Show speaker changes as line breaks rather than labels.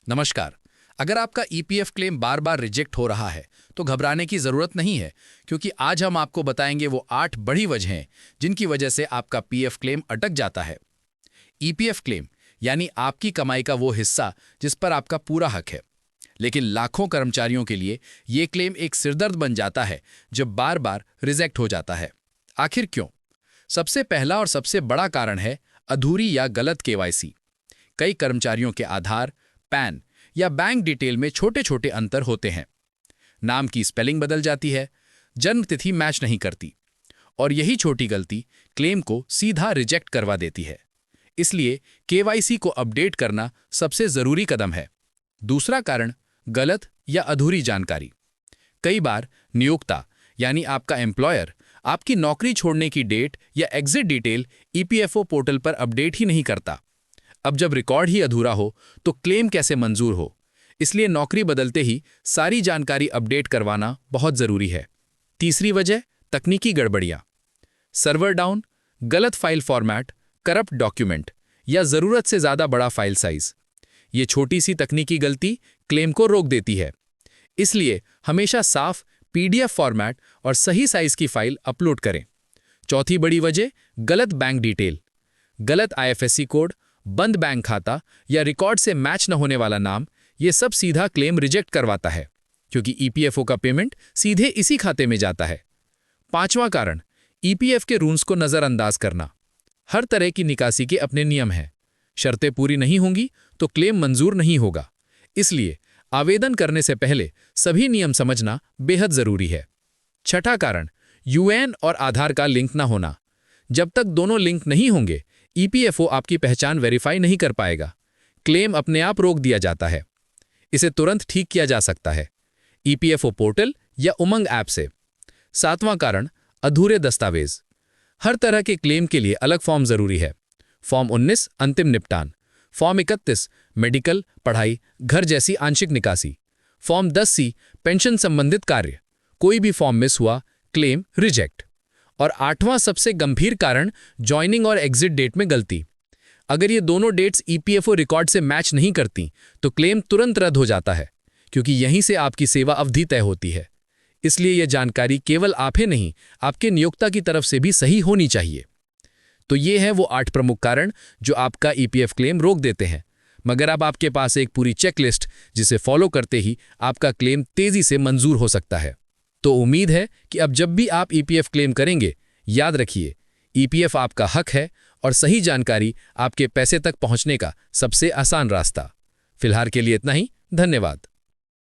नमस्कार। अगर आपका ईपीएफ क्लेम बार बार रिजेक्ट हो रहा है तो घबराने की ज़रूरत नहीं है, क्योंकि आज हम आपको बताएंगे वो 8 बड़ी वजहें जिनकी वजह से आपका पीएफ क्लेम अटक जाता है। ईपीएफ क्लेम यानी आपकी कमाई का वो हिस्सा जिस पर आपका पूरा हक है, लेकिन लाखों कर्मचारियों के लिए ये क्लेम एक सिरदर्द बन जाता है जब बार बार रिजेक्ट हो जाता है। आखिर क्यों? सबसे पहला और सबसे बड़ा कारण है अधूरी या गलत केवाईसी। कई कर्मचारियों के आधार, पैन या बैंक डिटेल में छोटे छोटे अंतर होते हैं। नाम की स्पेलिंग बदल जाती है, जन्म तिथि मैच नहीं करती, और यही छोटी गलती क्लेम को सीधा रिजेक्ट करवा देती है। इसलिए केवाईसी को अपडेट करना सबसे जरूरी कदम है। दूसरा कारण गलत या अधूरी जानकारी। कई बार नियोक्ता यानी आपका एम्प्लॉयर आपकी नौकरी छोड़ने की डेट या एग्जिट डिटेल ईपीएफओ पोर्टल पर अपडेट ही नहीं करता। अब जब रिकॉर्ड ही अधूरा हो तो क्लेम कैसे मंजूर हो? इसलिए नौकरी बदलते ही सारी जानकारी अपडेट करवाना बहुत जरूरी है। तीसरी वजह तकनीकी गड़बड़ियां। सर्वर डाउन, गलत फाइल फॉर्मेट, करप्ट डॉक्यूमेंट या जरूरत से ज्यादा बड़ा फाइल साइज। ये छोटी सी तकनीकी गलती क्लेम को रोक देती है। इसलिए हमेशा साफ पीडीएफ फॉर्मेट और सही साइज की फाइल अपलोड करें। चौथी बड़ी वजह गलत बैंक डिटेल। गलत आईएफएससी कोड, बंद बैंक खाता या रिकॉर्ड से मैच न होने वाला नाम, ये सब सीधा क्लेम रिजेक्ट करवाता है, क्योंकि ईपीएफओ का पेमेंट सीधे इसी खाते में जाता है। पांचवां कारण ईपीएफ के रूल्स को नजरअंदाज करना। हर तरह की निकासी के अपने नियम हैं। शर्तें पूरी नहीं होंगी तो क्लेम मंजूर नहीं होगा। इसलिए आवेदन करने से पहले सभी नियम समझना बेहद जरूरी है। छठा कारण यूएएन और आधार का लिंक न होना। जब तक दोनों लिंक नहीं होंगे ईपीएफओ आपकी पहचान वेरीफाई नहीं कर पाएगा। क्लेम अपने आप रोक दिया जाता है। इसे तुरंत ठीक किया जा सकता है ईपीएफओ पोर्टल या उमंग ऐप से। सातवां कारण अधूरे दस्तावेज। हर तरह के क्लेम के लिए अलग फॉर्म जरूरी है। फॉर्म 19 अंतिम निपटान, फॉर्म 31 मेडिकल, पढ़ाई, घर जैसी आंशिक निकासी, फॉर्म 10C पेंशन संबंधित कार्य। कोई भी फॉर्म मिस हुआ, क्लेम रिजेक्ट। और आठवां सबसे गंभीर कारण ज्वाइनिंग और एग्जिट डेट में गलती। अगर ये दोनों डेट्स ईपीएफओ रिकॉर्ड से मैच नहीं करती तो क्लेम तुरंत रद्द हो जाता है, क्योंकि यहीं से आपकी सेवा अवधि तय होती है। इसलिए यह जानकारी केवल आप ही नहीं, आपके नियोक्ता की तरफ से भी सही होनी चाहिए। तो ये है वो 8 प्रमुख कारण जो आपका ईपीएफ क्लेम रोक देते हैं। मगर अब आपके पास एक पूरी चेकलिस्ट जिसे फॉलो करते ही आपका क्लेम तेजी से मंजूर हो सकता है। तो उम्मीद है कि अब जब भी आप ईपीएफ क्लेम करेंगे, याद रखिए ईपीएफ आपका हक है और सही जानकारी आपके पैसे तक पहुंचने का सबसे आसान रास्ता। फिलहाल के लिए इतना ही। धन्यवाद।